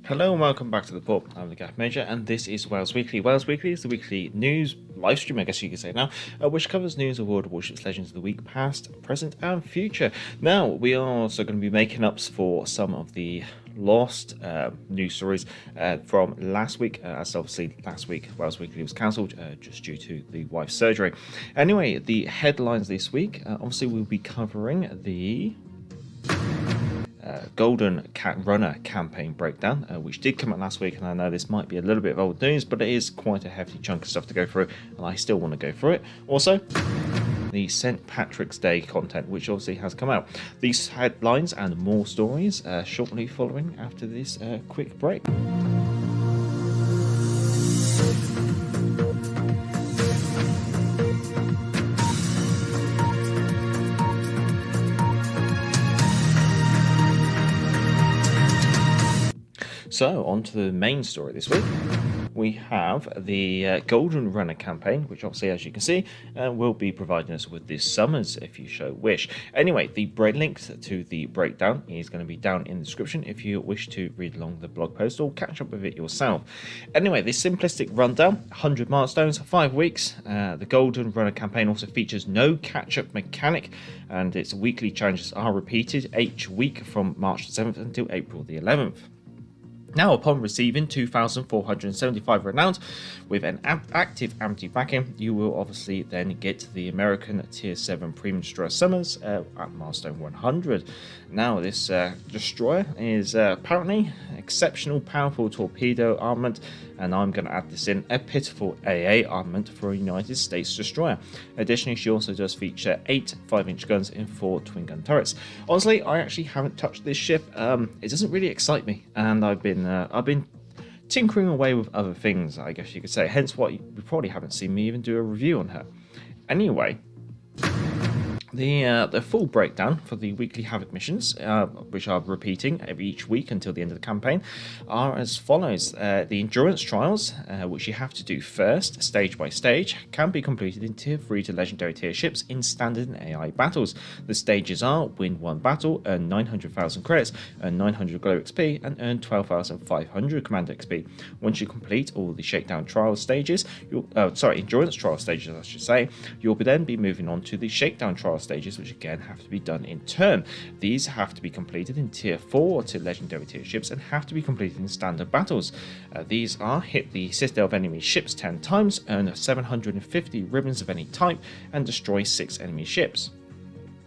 Hello and welcome back to the pub. I'm the Gaff Major, and this is Wales Weekly. Wales Weekly is the weekly news live stream, I guess you could say now, which covers news of World of Warships Legends of the week, past, present, and future. Now, we are also going to be making ups for some of the lost news stories from last week, as obviously last week Wales Weekly was cancelled just due to the wife's surgery. Anyway, the headlines this week, obviously we'll be covering the Golden Cat Runner campaign breakdown, which did come out last week, and I know this might be a little bit of old news, but it is quite a hefty chunk of stuff to go through, and I still want to go through it. Also, the St. Patrick's Day content, which obviously has come out. These headlines and more stories shortly following after this quick break. So, on to the main story this week. We have the Golden Runner campaign, which obviously, as you can see, will be providing us with this summons if you so wish. Anyway, the link to the breakdown is going to be down in the description if you wish to read along the blog post or catch up with it yourself. Anyway, this simplistic rundown, 100 milestones, 5 weeks. The Golden Runner campaign also features no catch-up mechanic, and its weekly challenges are repeated each week from March the 7th until April the 11th. Now, upon receiving 2,475 renown with an active empty backing, you will obviously then get the American Tier 7 Premium Destroyer Summons at milestone 100. Now, this destroyer is apparently exceptional powerful torpedo armament, and I'm going to add this in, a pitiful AA armament for a United States destroyer. Additionally, she also does feature 8 5-inch guns in 4 twin gun turrets. Honestly, I actually haven't touched this ship. It doesn't really excite me, and I've been tinkering away with other things, I guess you could say, hence why you probably haven't seen me even do a review on her. Anyway, the full breakdown for the weekly Havoc missions, which are repeating each week until the end of the campaign, are as follows. The endurance trials, which you have to do first, stage by stage, can be completed in Tier 3 to Legendary tier ships in standard and AI battles. The stages are: win 1 battle, earn 900,000 credits, earn 900 Glow XP, and earn 12,500 Commander XP. Once you complete all the shakedown trial stages, endurance trial stages, I should say, you'll then be moving on to the shakedown trial stages, which again have to be done in turn. These have to be completed in Tier 4 to Legendary tier ships and have to be completed in standard battles. These are: hit the citadel of enemy ships 10 times, earn 750 ribbons of any type, and destroy 6 enemy ships.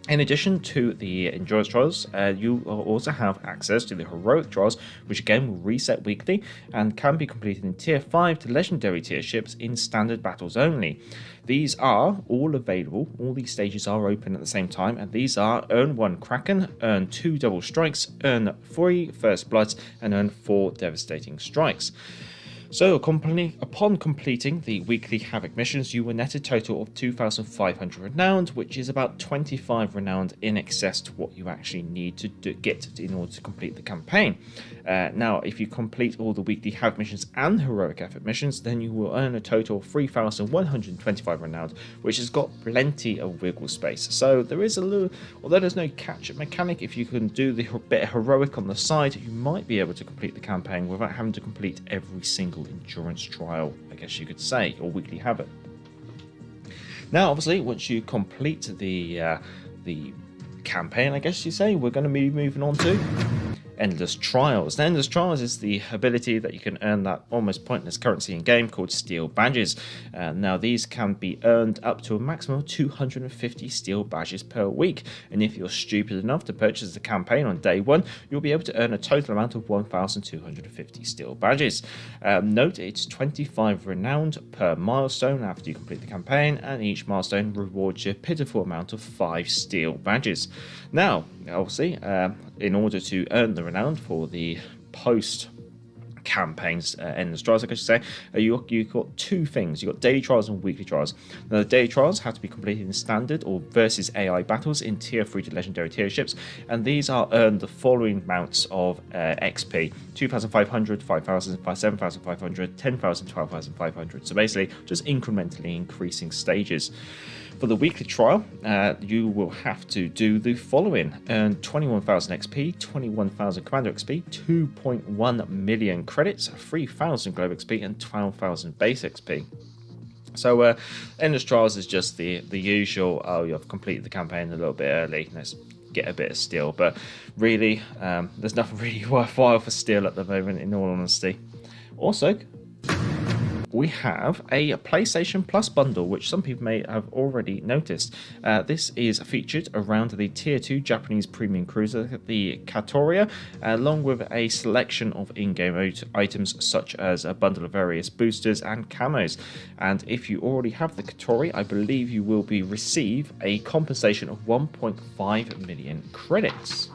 In addition to the endurance trials, you will also have access to the heroic trials, which again will reset weekly and can be completed in Tier 5 to Legendary tier ships in standard battles only. These are all available, all these stages are open at the same time, and these are: earn 1 Kraken, earn 2 Double Strikes, earn 3 First Bloods, and earn 4 Devastating Strikes. So, upon completing the weekly Havoc missions, you will net a total of 2,500 renown, which is about 25 renown in excess to what you actually need to get in order to complete the campaign. Now, if you complete all the weekly Havoc missions and heroic effort missions, then you will earn a total of 3,125 renown, which has got plenty of wiggle space. So there is a little, although there's no catch-up mechanic, if you can do the bit of heroic on the side, you might be able to complete the campaign without having to complete every single endurance trial, I guess you could say, or weekly Havoc. Now, obviously, once you complete the campaign, I guess you say, we're going to be moving on to Endless Trials. Now, Endless Trials is the ability that you can earn that almost pointless currency in game called Steel Badges. Now, these can be earned up to a maximum of 250 Steel Badges per week, and if you're stupid enough to purchase the campaign on day 1, you'll be able to earn a total amount of 1,250 Steel Badges. Note, it's 25 renown per milestone after you complete the campaign, and each milestone rewards you a pitiful amount of 5 Steel Badges. Now, obviously, in order to earn the renown for the post campaigns, endless trials, like I should say. You've got two things. You've got daily trials and weekly trials. Now, the daily trials have to be completed in standard or versus AI battles in tier 3 to legendary tier ships, and these are earned the following amounts of XP: 2,500, 5,000, 7,500, 10,000, 12,500. So basically just incrementally increasing stages. For the weekly trial, you will have to do the following: earn 21,000 XP, 21,000 Commander XP, 2.1 million credits, 3,000 Globe XP, and 12,000 base XP. So, Endless Trials is just the usual, oh, you've completed the campaign a little bit early, let's get a bit of steel. But really, there's nothing really worthwhile for steel at the moment, in all honesty. Also, we have a PlayStation Plus bundle, which some people may have already noticed. This is featured around the Tier 2 Japanese premium cruiser, the Katoria, along with a selection of in-game items such as a bundle of various boosters and camos. And if you already have the Katoria, I believe you will receive a compensation of 1.5 million credits.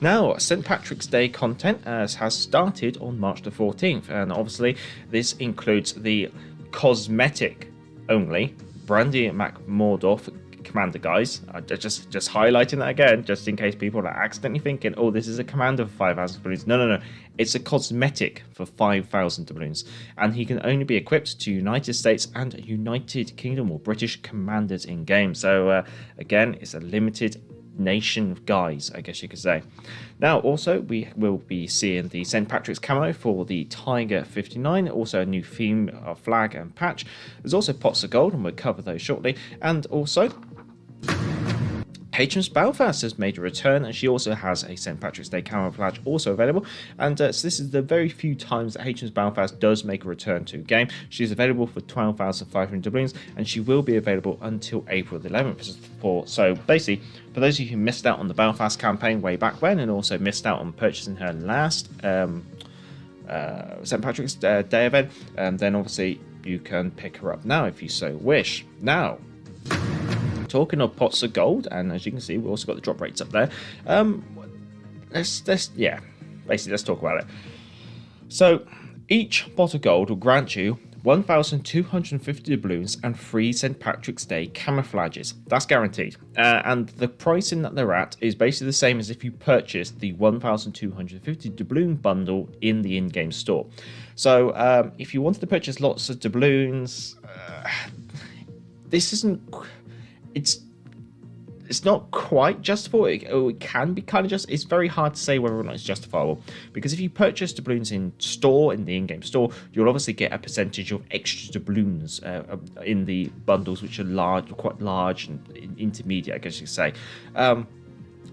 Now, St. Patrick's Day content has started on March the 14th, and obviously this includes the cosmetic only Brandy McMordorf commander guys. Just highlighting that again, just in case people are accidentally thinking, oh, this is a commander for 5,000 doubloons. No. It's a cosmetic for 5,000 doubloons, and he can only be equipped to United States and United Kingdom or British commanders in game. So again, it's a limited nation of guys, I guess you could say. Now, also, we will be seeing the St. Patrick's camo for the Tiger 59, also a new theme flag and patch. There's also pots of gold, and we'll cover those shortly. And also, HMS Belfast has made a return, and she also has a St. Patrick's Day camouflage also available. And so this is the very few times that HMS Belfast does make a return to game. She's available for 12,500 doubloons, and she will be available until April the 11th. So basically, for those of you who missed out on the Belfast campaign way back when, and also missed out on purchasing her last St. Patrick's Day event, then obviously you can pick her up now if you so wish. Now, talking of pots of gold, and as you can see, we also got the drop rates up there. Let's talk about it. So each pot of gold will grant you 1,250 doubloons and 3 St. Patrick's Day camouflages. That's guaranteed. And the pricing that they're at is basically the same as if you purchased the 1,250 doubloon bundle in the in-game store. So if you wanted to purchase lots of doubloons, this isn't... It's not quite justifiable. It can be kind of just. It's very hard to say whether or not it's justifiable, because if you purchase doubloons in the in-game store, you'll obviously get a percentage of extra doubloons in the bundles, which are quite large and intermediate, I guess you could say.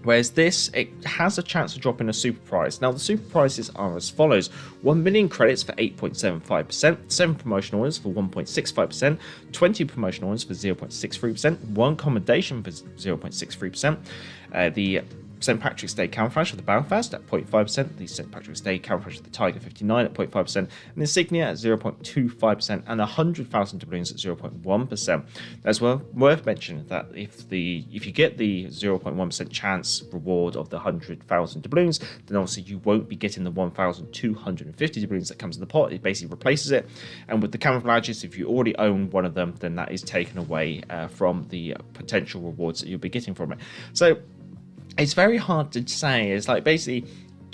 Whereas this, it has a chance of dropping a super prize. Now, the super prizes are as follows: 1 million credits for 8.75%, 7 promotional orders for 1.65%, 20 promotional orders for 0.63%, 1 commendation for 0.63%, the St. Patrick's Day camouflage for the Belfast at 0.5%, the St. Patrick's Day camouflage for the Tiger 59 at 0.5%, and the Insignia at 0.25%, and 100,000 doubloons at 0.1%. That's worth mentioning that if you get the 0.1% chance reward of the 100,000 doubloons, then obviously you won't be getting the 1,250 doubloons that comes in the pot. It basically replaces it. And with the camouflages, if you already own one of them, then that is taken away from the potential rewards that you'll be getting from it. So it's very hard to say. It's like, basically,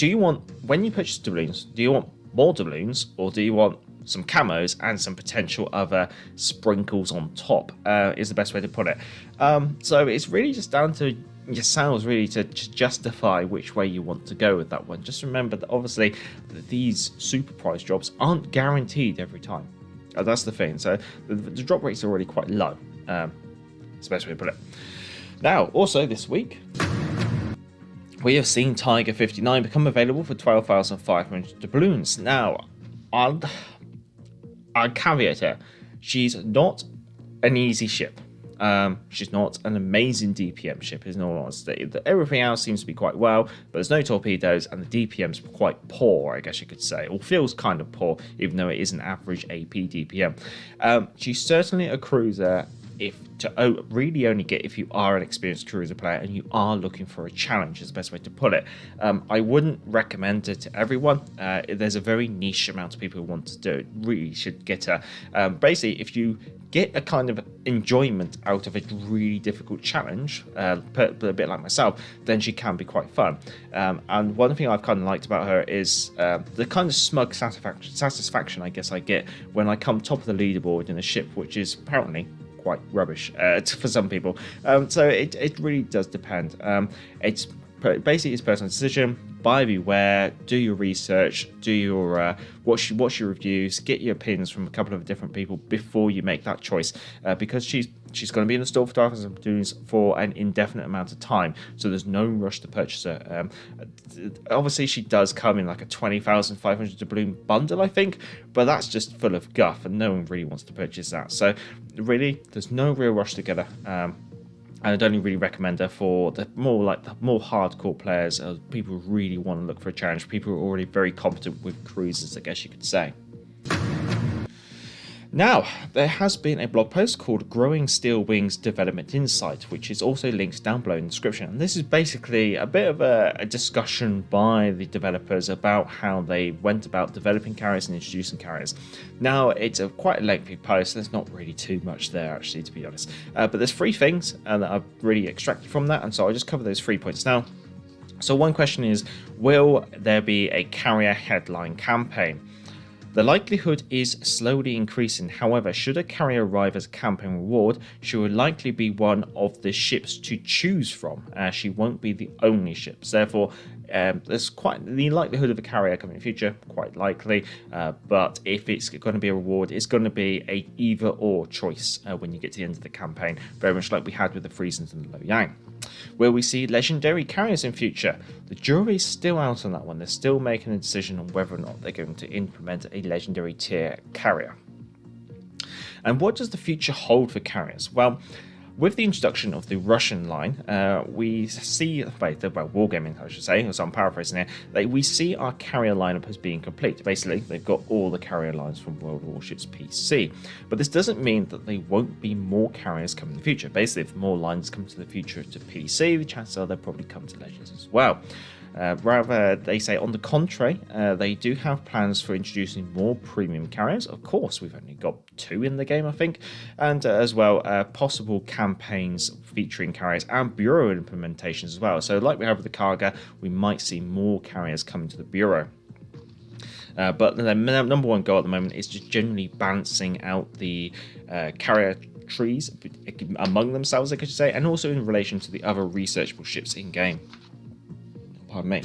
when you purchase doubloons, do you want more doubloons, or do you want some camos and some potential other sprinkles on top, is the best way to put it. So it's really just down to yourselves, really, to justify which way you want to go with that one. Just remember that obviously these super prize drops aren't guaranteed every time. That's the thing. So the drop rates are already quite low. It's the best way to put it. Now, also this week, we have seen Tiger 59 become available for 12,500 doubloons. Now, I'll caveat here. She's not an easy ship. She's not an amazing DPM ship, in all honesty. Everything else seems to be quite well, but there's no torpedoes, and the DPM's quite poor, I guess you could say, or feels kind of poor, even though it is an average AP DPM. She's certainly a cruiser really only get if you are an experienced cruiser player and you are looking for a challenge, is the best way to put it. I wouldn't recommend it to everyone. There's a very niche amount of people who want to do it. Really should get basically, if you get a kind of enjoyment out of a really difficult challenge, a bit like myself, then she can be quite fun. And one thing I've kind of liked about her is the kind of smug satisfaction I guess I get when I come top of the leaderboard in a ship which is apparently quite rubbish for some people. So it really does depend. It's basically it's personal decision. Buyer beware, do your research, do your watch your reviews, get your opinions from a couple of different people before you make that choice, because she's going to be in the store for Darkness and Dunes for an indefinite amount of time, so there's no rush to purchase her. Obviously she does come in like a 20,500 doubloon bundle, I think, but that's just full of guff and no one really wants to purchase that, so really there's no real rush to get her. And I'd only really recommend her for the more hardcore players, people who really want to look for a challenge, people who are already very competent with cruisers, I guess you could say. Now, there has been a blog post called Growing Steel Wings Development Insight, which is also linked down below in the description. And this is basically a bit of a discussion by the developers about how they went about developing carriers and introducing carriers. Now, it's quite a lengthy post. There's not really too much there, actually, to be honest. But there's 3 things that I've really extracted from that, and so I'll just cover those 3 points now. So one question is, will there be a carrier headline campaign? The likelihood is slowly increasing. However, should a carrier arrive as a campaign reward, she will likely be one of the ships to choose from. She won't be the only ships. Therefore, there's quite the likelihood of a carrier coming in the future, quite likely. But if it's going to be a reward, it's going to be a either or choice when you get to the end of the campaign, very much like we had with the Friesens and the Loyang. Will we see legendary carriers in future? The jury's still out on that one. They're still making a decision on whether or not they're going to implement a legendary tier carrier. And what does the future hold for carriers? Well, with the introduction of the Russian line, we see, wargaming, I should say, so I'm paraphrasing here, we see our carrier lineup as being complete. Basically, they've got all the carrier lines from World of Warships PC. But this doesn't mean that there won't be more carriers coming in the future. Basically, if more lines come to the future to PC, the chances are they'll probably come to Legends as well. Rather, they say, on the contrary, they do have plans for introducing more premium carriers. Of course, we've only got 2 in the game, I think, and as well, possible campaigns featuring carriers and bureau implementations as well. So like we have with the Karga, we might see more carriers coming to the bureau. But the number one goal at the moment is just generally balancing out the carrier trees among themselves, I could say, and also in relation to the other researchable ships in game. Pardon me.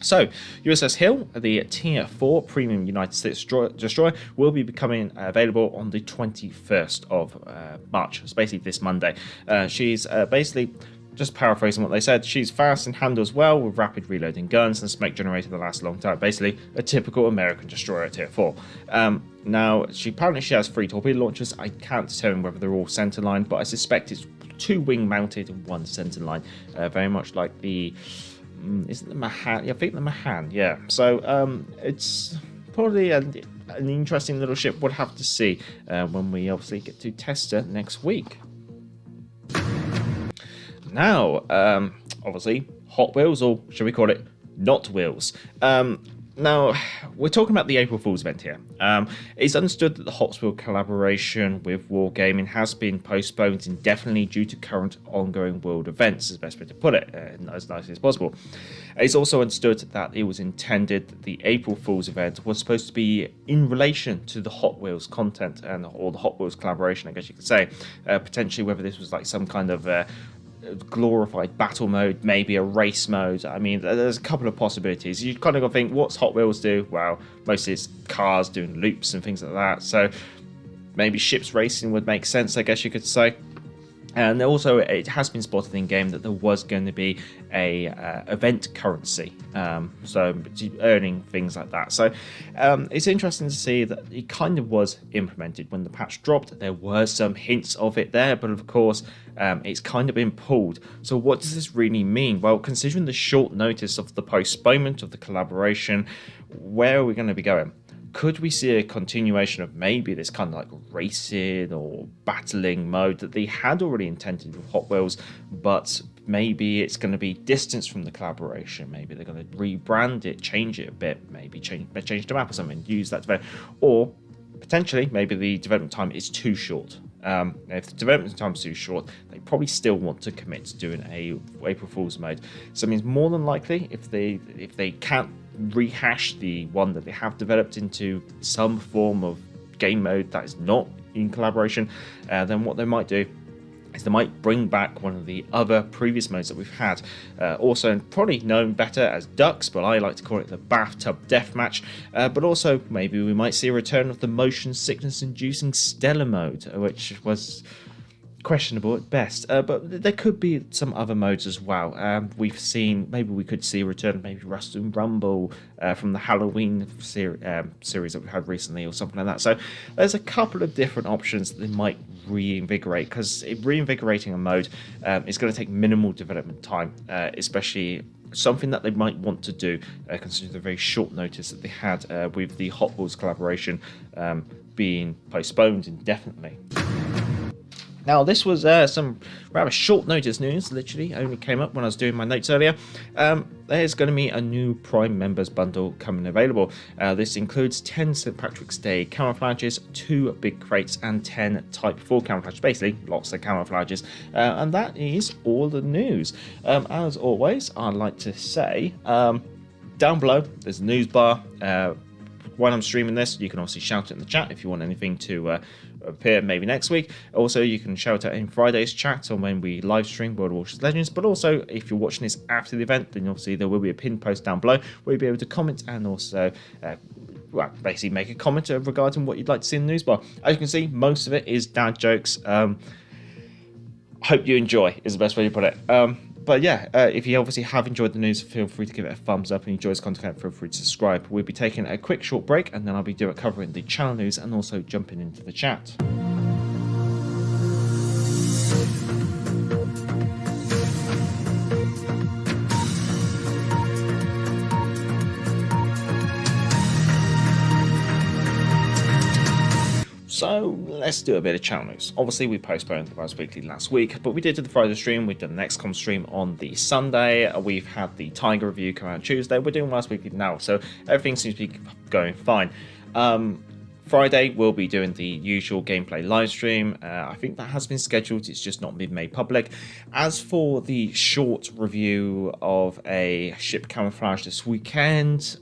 So, USS Hill, the Tier 4 Premium United States Destroyer, will be becoming available on the 21st of March. It's basically this Monday. She's basically, just paraphrasing what they said, she's fast and handles well with rapid reloading guns and smoke generator that lasts a long time. Basically, a typical American destroyer at Tier 4. Now, apparently she has 3 torpedo launchers. I can't determine whether they're all centerline, but I suspect it's 2 wing mounted and 1 centerline. Very much like the... isn't the Mahan? Yeah, I think the Mahan, yeah. So it's probably an interesting little ship. We'll have to see when we obviously get to test her next week. Now, obviously, Hot Wheels, or should we call it Not Wheels? Now, we're talking about the April Fool's event here. It's understood that the Hot Wheels collaboration with Wargaming has been postponed indefinitely due to current ongoing world events, is the best way to put it, as nicely as possible. It's also understood that it was intended that the April Fool's event was supposed to be in relation to the Hot Wheels content or the Hot Wheels collaboration, I guess you could say. Potentially whether this was like some kind of glorified battle mode, maybe a race mode. I mean, there's a couple of possibilities. You kind of got to think, what's Hot Wheels do? Well, mostly it's cars doing loops and things like that. So maybe ships racing would make sense, I guess you could say. And also, it has been spotted in game that there was going to be a event currency, so earning things like that. So it's interesting to see that it kind of was implemented when the patch dropped. There were some hints of it there, but of course, it's kind of been pulled. So what does this really mean? Well, considering the short notice of the postponement of the collaboration, where are we going to be going? Could we see a continuation of maybe this kind of like racing or battling mode that they had already intended with Hot Wheels, but maybe it's going to be distance from the collaboration? Maybe they're going to rebrand it, change it a bit, maybe change the map or something, use that development, or potentially maybe the development time is too short. If the development time is too short, they probably still want to commit to doing a April Fool's mode. So it means more than likely, if they can't rehash the one that they have developed into some form of game mode that is not in collaboration, then what they might do is they might bring back one of the other previous modes that we've had, also probably known better as Ducks, but I like to call it the Bathtub Deathmatch. But also maybe we might see a return of the motion sickness inducing Stellar mode, which was questionable at best, but there could be some other modes as well. We've seen, maybe we could see a return of maybe Rust and Rumble from the Halloween series that we had recently, or something like that. So there's a couple of different options that they might reinvigorate, because reinvigorating a mode is going to take minimal development time, especially something that they might want to do, considering the very short notice that they had with the Hot Wheels collaboration being postponed indefinitely. Now, this was some rather short notice news, literally only came up when I was doing my notes earlier. There's going to be a new Prime Members bundle coming available. This includes 10 St. Patrick's Day camouflages, 2 big crates, and 10 Type 4 camouflages. Basically, lots of camouflages. And that is all the news. As always, I'd like to say, down below, there's a news bar. When I'm streaming this, you can obviously shout it in the chat if you want anything to appear maybe next week. Also, you can shout out in Friday's chat on when we live stream World of Warships Legends. But also, if you're watching this after the event, then obviously there will be a pinned post down below where you'll be able to comment and also basically make a comment regarding what you'd like to see in the news bar. As you can see, most of it is dad jokes. Hope you enjoy is the best way to put it. But yeah, if you obviously have enjoyed the news, feel free to give it a thumbs up, and enjoy this content, feel free to subscribe. We'll be taking a quick short break, and then I'll be covering the channel news and also jumping into the chat. So let's do a bit of channel news. Obviously, we postponed the Rise Weekly last week, but we did the Friday stream. We've done the XCOM stream on the Sunday. We've had the Tiger review come out Tuesday. We're doing Rise Weekly now, so everything seems to be going fine. Friday, we'll be doing the usual gameplay live stream. I think that has been scheduled. It's just not been made public. As for the short review of a ship camouflage this weekend,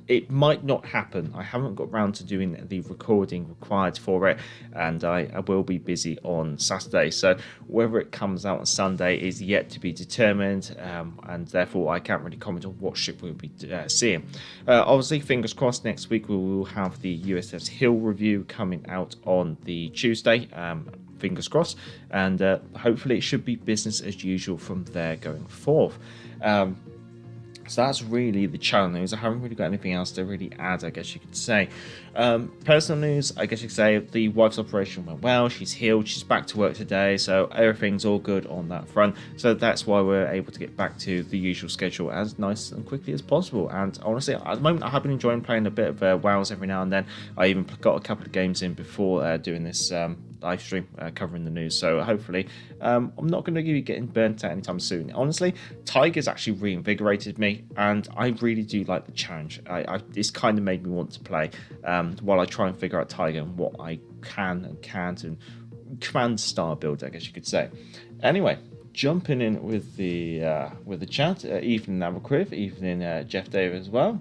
it might not happen. I haven't got round to doing the recording required for it, and I will be busy on Saturday. So whether it comes out on Sunday is yet to be determined, and therefore I can't really comment on what ship we'll be seeing. Obviously, fingers crossed, next week we will have the USS Hill review coming out on the Tuesday. Fingers crossed, and hopefully it should be business as usual from there going forth. So that's really the channel news. I haven't really got anything else to really add, I guess you could say. Personal news, I guess you could say the wife's operation went well. She's healed. She's back to work today. So everything's all good on that front. So that's why we're able to get back to the usual schedule as nice and quickly as possible. And honestly, at the moment, I have been enjoying playing a bit of WoWs every now and then. I even got a couple of games in before doing this live stream covering the news, so hopefully I'm not going to be getting burnt out anytime soon. Honestly, Tiger's actually reinvigorated me, and I really do like the challenge. It's kind of made me want to play while I try and figure out Tiger and what I can and can't, and command star build, I guess you could say. Anyway, jumping in with the chat, evening Abercriv, evening Jeff Davis as well.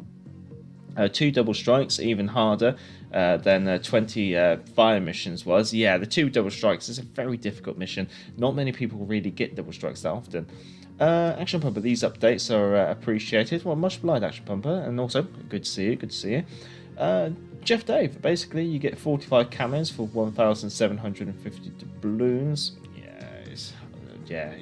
2 double strikes, even harder than 20 fire missions was. Yeah, the 2 double strikes is a very difficult mission. Not many people really get double strikes that often. Action Pumper, these updates are appreciated. Well, much obliged, Action Pumper, and also good to see you. Good to see you. Jeff Dave, basically you get 45 camos for 1,750 doubloons. Yeah,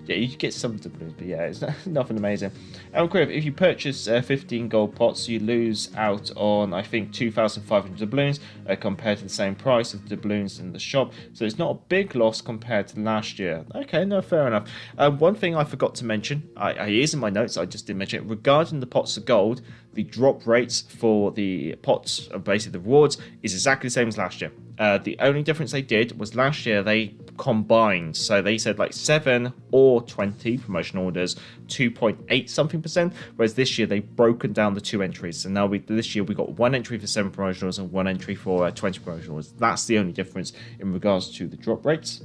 Yeah, you get some doubloons, but yeah, it's nothing amazing. And if you purchase 15 gold pots, you lose out on, I think, 2,500 doubloons compared to the same price of doubloons in the shop. So it's not a big loss compared to last year. Okay, no, fair enough. One thing I forgot to mention, it is in my notes, I just didn't mention it, regarding the pots of gold, the drop rates for the pots, basically the rewards, is exactly the same as last year. The only difference they did was last year they combined, so they said like 7 or 20 promotion orders, 2.8 something percent, whereas this year they've broken down the 2 entries. So now this year we got 1 entry for 7 promotion orders and 1 entry for 20 promotion orders. That's the only difference in regards to the drop rates.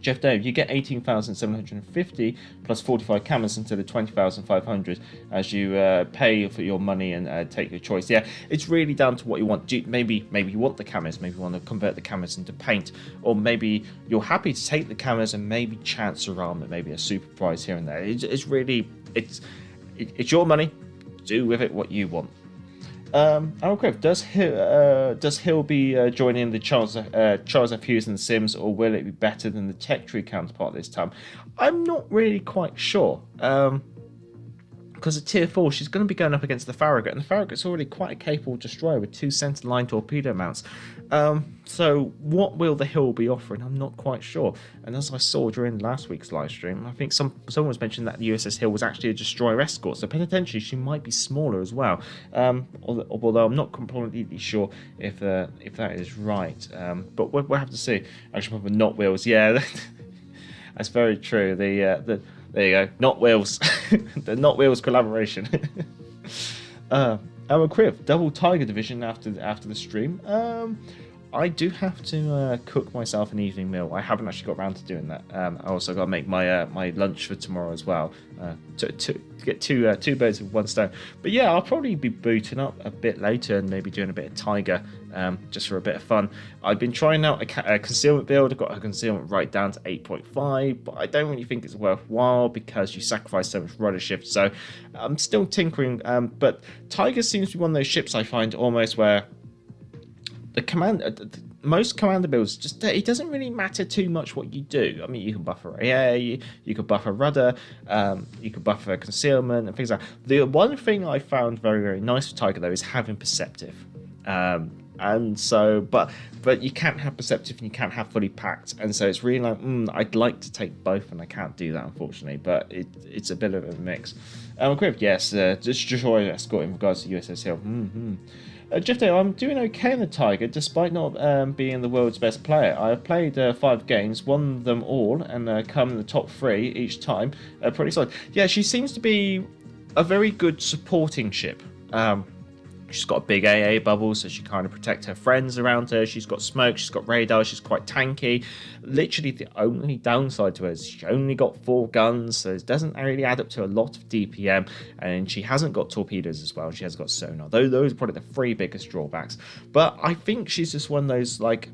Jeff Dave, you get 18,750 plus 45 cameras instead of 20,500 as you pay for your money and take your choice. Yeah, it's really down to what you want. Maybe you want the cameras, maybe you want to convert the cameras into paint, or maybe you're happy to take the cameras and maybe chance your arm at maybe a super prize here and there. It's your money. Do with it what you want. Does Hill be joining the Charles F. Hughes and the Sims, or will it be better than the Tech Tree counterpart this time? I'm not really quite sure. Because at tier 4 she's going to be going up against the Farragut, and the Farragut's already quite a capable destroyer with 2 centerline torpedo mounts. So what will the Hill be offering? I'm not quite sure. And as I saw during last week's live stream, I think someone was mentioning that the USS Hill was actually a destroyer escort, so potentially she might be smaller as well. Although I'm not completely sure if that is right. But we'll have to see. Actually, probably not wheels. Yeah, that's very true. There you go, Not Wheels. The Not Wheels collaboration. Criv, double Tiger division after the stream. I do have to cook myself an evening meal. I haven't actually got around to doing that. I also got to make my my lunch for tomorrow as well. To get two birds with one stone. But yeah, I'll probably be booting up a bit later and maybe doing a bit of Tiger, just for a bit of fun. I've been trying out a concealment build. I've got a concealment right down to 8.5, but I don't really think it's worthwhile because you sacrifice so much rudder shift. So I'm still tinkering. But Tiger seems to be one of those ships I find almost where most commander builds, just it doesn't really matter too much what you do. I mean, you can buffer AA, you could buffer rudder, you could buffer concealment and things like that. The one thing I found very, very nice for Tiger though is having perceptive. And so, but you can't have perceptive and you can't have fully packed, and so it's really like I'd like to take both, and I can't do that unfortunately. But it's a bit of a mix. Yes, just destroy escort in regards to USS Hill. Jeff Day, I'm doing okay in the Tiger, despite not being the world's best player. I have played 5 games, won them all, and come in the top 3 each time. Pretty solid. Yeah, she seems to be a very good supporting ship. She's got a big AA bubble, so she kind of protects her friends around her. She's got smoke, she's got radar, she's quite tanky. Literally, the only downside to her is she's only got 4 guns, so it doesn't really add up to a lot of DPM. And she hasn't got torpedoes as well. She has got sonar. Those are probably the 3 biggest drawbacks. But I think she's just one of those, like,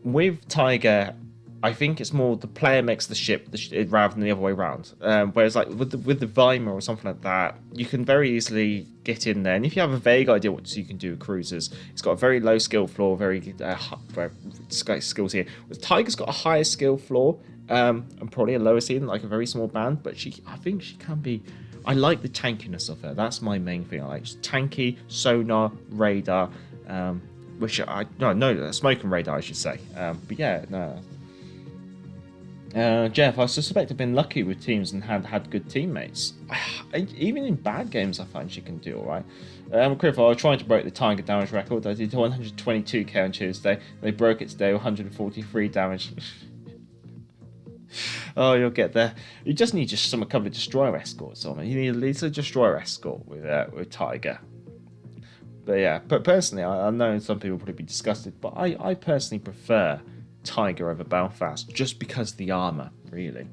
with Tiger, I think it's more the player makes the ship rather than the other way around. Whereas like with the Weimar or something like that, you can very easily get in there. And if you have a vague idea what you can do with cruisers, it's got a very low skill floor, very skills here. With Tiger's got a higher skill floor and probably a lower ceiling, like a very small band. But I think she can be. I like the tankiness of her. That's my main thing. I like tanky, sonar, radar, smoke and radar, I should say. But yeah, no. Jeff, I suspect I've been lucky with teams and had good teammates. Even in bad games, I find she can do all right. Criff, I was trying to break the Tiger damage record. I did 122k on Tuesday. They broke it today, 143 damage. Oh, you'll get there. You just need some couple of destroyer escorts on it. You need at least a destroyer escort with Tiger. But yeah, but personally, I know some people will probably be disgusted, but I personally prefer Tiger over Belfast just because of the armor, really.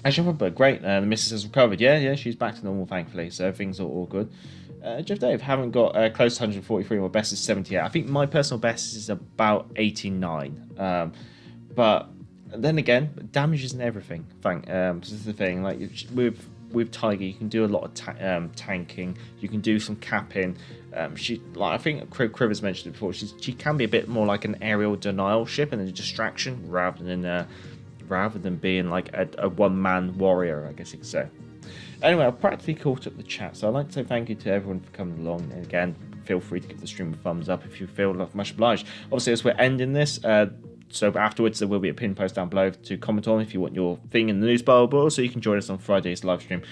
Actually, great. The missus has recovered. Yeah, she's back to normal, thankfully. So everything's all good. Jeff Dave, haven't got close to 143. My best is 78. I think my personal best is about 89. But then again, damage isn't everything. This is the thing. Like with Tiger, you can do a lot of tanking. You can do some capping. I think Criv has mentioned it before. She can be a bit more like an aerial denial ship and a distraction rather than rather than being like a one-man warrior, I guess you could say. Anyway, I've practically caught up the chat, so I'd like to say thank you to everyone for coming along. And again, feel free to give the stream a thumbs up if you feel like much obliged. Obviously, as we're ending this, so afterwards there will be a pin post down below to comment on if you want your thing in the news bar, but also you can join us on Friday's live stream,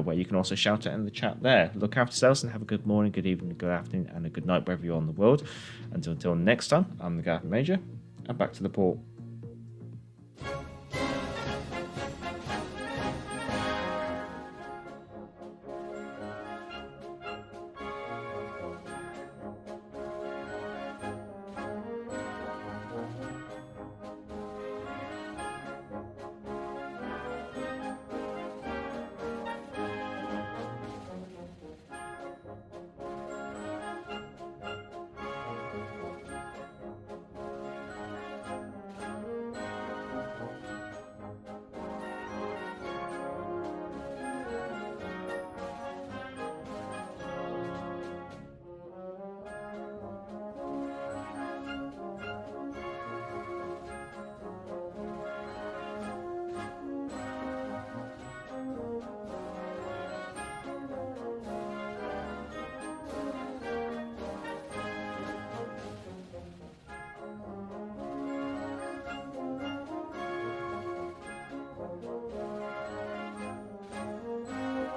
where you can also shout it in the chat there. Look after yourselves and have a good morning, good evening, good afternoon, and a good night wherever you are in the world. Until next time, I'm the Gavin Major, and back to the port.